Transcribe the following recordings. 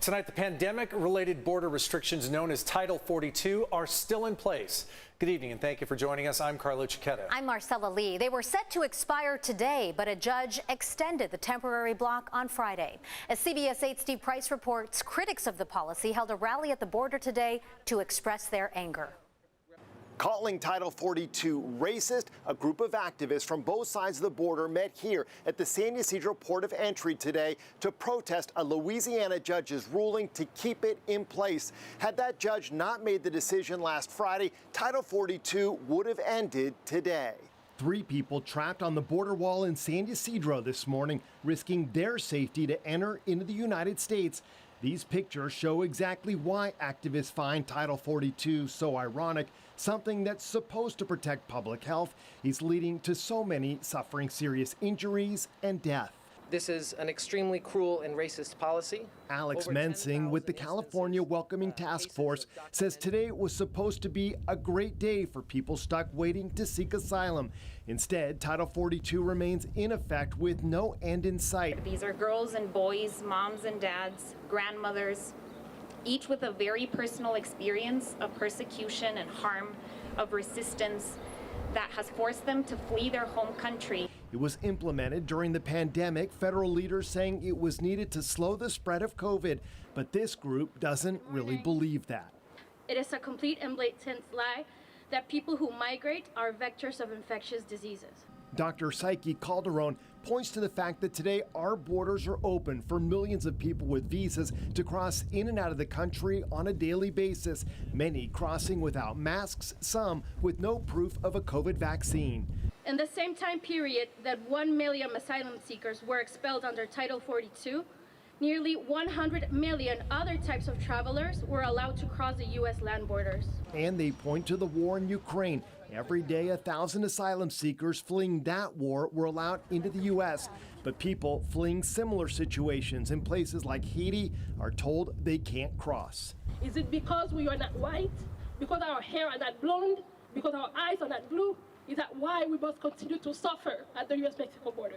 Tonight, the pandemic-related border restrictions known as Title 42 are still in place. Good evening and thank you for joining us. I'm Carlo Cicchetto. I'm Marcella Lee. They were set to expire today, but a judge extended the temporary block on Friday. As CBS 8's Steve Price reports, critics of the policy held a rally at the border today to express their anger. Calling Title 42 racist, a group of activists from both sides of the border met here at the San Ysidro Port of Entry today to protest a Louisiana judge's ruling to keep it in place. Had that judge not made the decision last Friday, Title 42 would have ended today. 3 people trapped on the border wall in San Ysidro this morning, risking their safety to enter into the United States. These pictures show exactly why activists find Title 42 so ironic. Something that's supposed to protect public health is leading to so many suffering serious injuries and death. This is an extremely cruel and racist policy. Alex Mensing with the California Welcoming Task Force says today was supposed to be a great day for people stuck waiting to seek asylum. Instead, Title 42 remains in effect with no end in sight. These are girls and boys, moms and dads, grandmothers, each with a very personal experience of persecution and harm, of resistance that has forced them to flee their home country. It was implemented during the pandemic, federal leaders saying it was needed to slow the spread of COVID, but this group doesn't really believe that. It is a complete and blatant lie that people who migrate are vectors of infectious diseases. Dr. Psyche Calderon points to the fact that today our borders are open for millions of people with visas to cross in and out of the country on a daily basis, many crossing without masks, some with no proof of a COVID vaccine. In the same time period that 1 million asylum seekers were expelled under Title 42, nearly 100 million other types of travelers were allowed to cross the U.S. land borders. And they point to the war in Ukraine. Every day, 1,000 asylum seekers fleeing that war were allowed into the U.S. But people fleeing similar situations in places like Haiti are told they can't cross. Is it because we are not white? Because our hair are not blonde? Because our eyes are not blue? Is that why we must continue to suffer at the U.S.-Mexico border?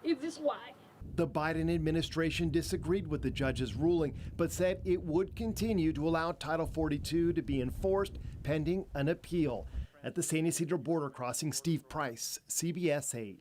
Is this why? The Biden administration disagreed with the judge's ruling, but said it would continue to allow Title 42 to be enforced pending an appeal. At the San Ysidro border crossing, Steve Price, CBS 8.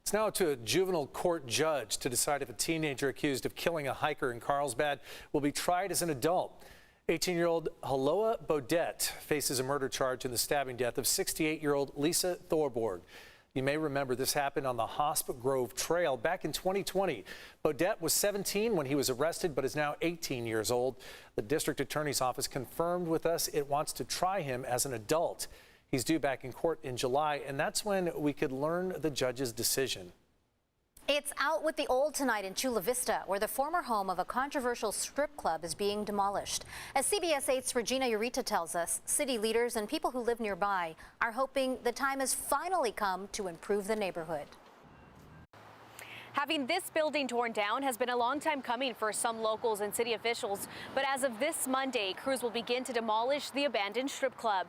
It's now to a juvenile court judge to decide if a teenager accused of killing a hiker in Carlsbad will be tried as an adult. 18-year-old Haloa Bodette faces a murder charge in the stabbing death of 68-year-old Lisa Thorborg. You may remember this happened on the Hosp Grove Trail back in 2020. Bodette was 17 when he was arrested, but is now 18 years old. The district attorney's office confirmed with us it wants to try him as an adult. He's due back in court in July, and that's when we could learn the judge's decision. It's out with the old tonight in Chula Vista, where the former home of a controversial strip club is being demolished. As CBS 8's Regina Urita tells us, city leaders and people who live nearby are hoping the time has finally come to improve the neighborhood. Having this building torn down has been a long time coming for some locals and city officials, but as of this Monday, crews will begin to demolish the abandoned strip club.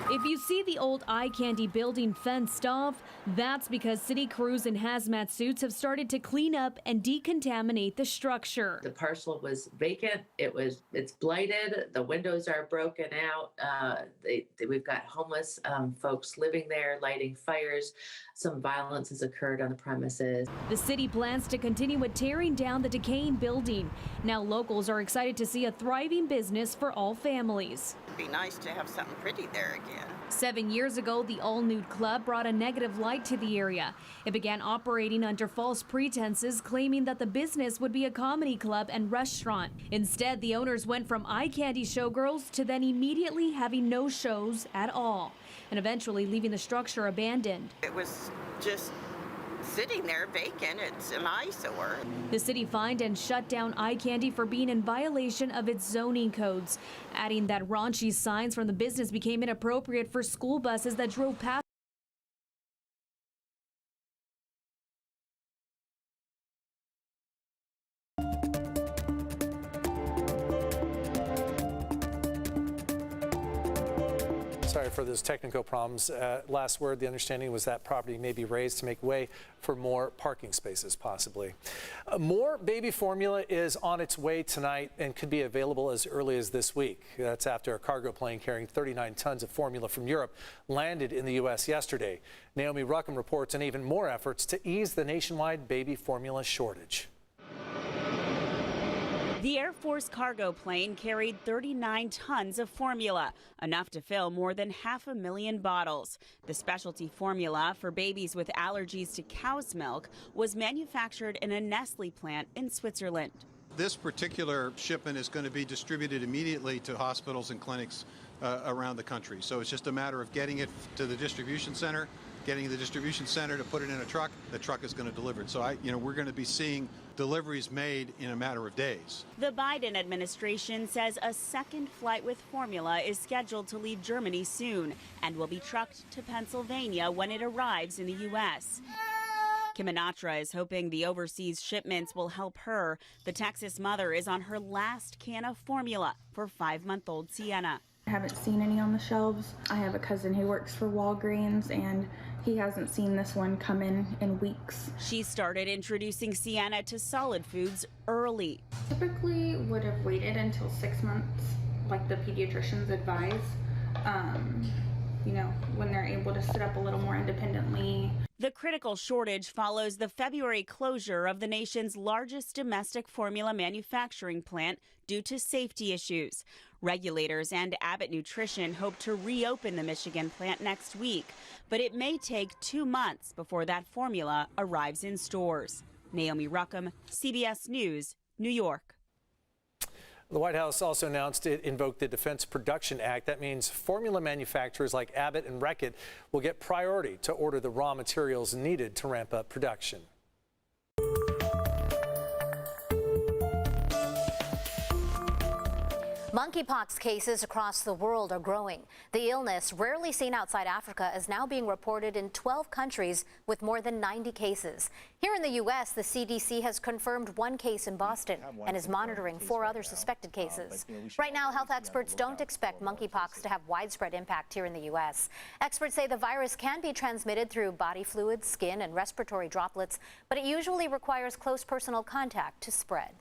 If you see the old eye candy building fenced off, that's because city crews in hazmat suits have started to clean up and decontaminate the structure. The parcel was vacant. It's blighted. The windows are broken out. We've got homeless folks living there, lighting fires. Some violence has occurred on the premises. The city plans to continue with tearing down the decaying building. Now locals are excited to see a thriving business for all families. It'd be nice to have something pretty there again. 7 years ago, the all-nude club brought a negative light to the area. It began operating under false pretenses, claiming that the business would be a comedy club and restaurant. Instead, the owners went from eye candy showgirls to then immediately having no shows at all, and eventually leaving the structure abandoned. It was just sitting there vacant. It's an eyesore. The city fined and shut down eye candy for being in violation of its zoning codes, adding that raunchy signs from the business became inappropriate for school buses that drove past. Sorry for those technical problems. Last word, the understanding was that property may be raised to make way for more parking spaces, possibly. More baby formula is on its way tonight and could be available as early as this week. That's after a cargo plane carrying 39 tons of formula from Europe landed in the U.S. yesterday. Naomi Ruckham reports on even more efforts to ease the nationwide baby formula shortage. The Air Force cargo plane carried 39 tons of formula, enough to fill more than 500,000 bottles. The specialty formula for babies with allergies to cow's milk was manufactured in a Nestle plant in Switzerland. This particular shipment is going to be distributed immediately to hospitals and clinics around the country. So it's just a matter of getting it to the distribution center, getting the distribution center to put it in a truck. The truck is going to deliver it. So we're going to be seeing deliveries made in a matter of days. The Biden administration says a second flight with formula is scheduled to leave Germany soon and will be trucked to Pennsylvania when it arrives in the U.S. Kim Anatra is hoping the overseas shipments will help her. The Texas mother is on her last can of formula for 5-month-old Sienna. I haven't seen any on the shelves. I have a cousin who works for Walgreens, and he hasn't seen this one come in weeks. She started introducing Sienna to solid foods early. Typically would have waited until 6 months, like the pediatricians advise, when they're able to sit up a little more independently. The critical shortage follows the February closure of the nation's largest domestic formula manufacturing plant due to safety issues. Regulators and Abbott Nutrition hope to reopen the Michigan plant next week, but it may take 2 months before that formula arrives in stores. Naomi Ruckham, CBS News, New York. The White House also announced it invoked the Defense Production Act. That means formula manufacturers like Abbott and Reckitt will get priority to order the raw materials needed to ramp up production. Monkeypox cases across the world are growing. The illness, rarely seen outside Africa, is now being reported in 12 countries with more than 90 cases. Here in the U.S., the CDC has confirmed 1 case in Boston and is monitoring 4 other suspected cases. Right now, health experts don't expect monkeypox to have widespread impact here in the U.S. Experts say the virus can be transmitted through body fluids, skin, and respiratory droplets, but it usually requires close personal contact to spread.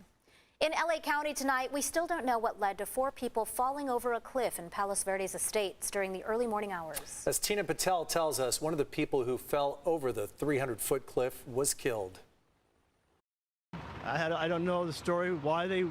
In LA County tonight, we still don't know what led to 4 people falling over a cliff in Palos Verdes Estates during the early morning hours. As Tina Patel tells us, one of the people who fell over the 300-foot cliff was killed. I don't know the story, why they,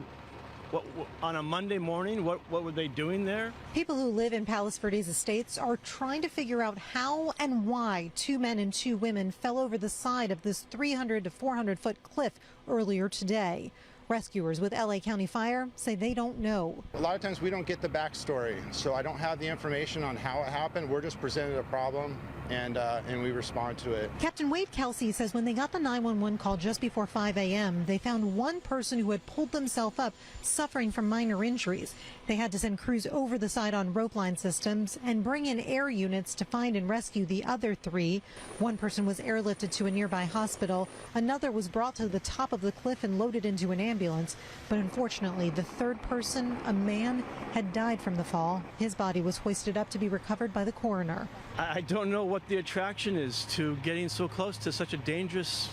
on a Monday morning, what were they doing there? People who live in Palos Verdes Estates are trying to figure out how and why 2 men and 2 women fell over the side of this 300 to 400-foot cliff earlier today. Rescuers with LA County Fire say they don't know. A lot of times we don't get the backstory, so I don't have the information on how it happened. We're just presented a problem and we respond to it. Captain Wade Kelsey says when they got the 911 call just before 5 a.m., they found one person who had pulled themselves up suffering from minor injuries. They had to send crews over the side on rope line systems and bring in air units to find and rescue the other 3. One person was airlifted to a nearby hospital. Another was brought to the top of the cliff and loaded into an ambulance. But unfortunately, the 3rd person, a man, had died from the fall. His body was hoisted up to be recovered by the coroner. I don't know what the attraction is to getting so close to such a dangerous...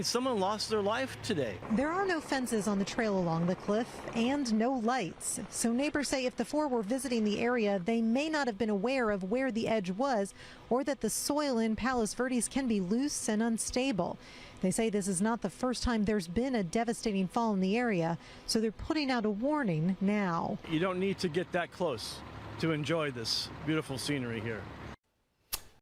someone lost their life today. There are no fences on the trail along the cliff and no lights. So neighbors say if the 4 were visiting the area, they may not have been aware of where the edge was or that the soil in Palos Verdes can be loose and unstable. They say this is not the first time there's been a devastating fall in the area, so they're putting out a warning now. You don't need to get that close to enjoy this beautiful scenery here.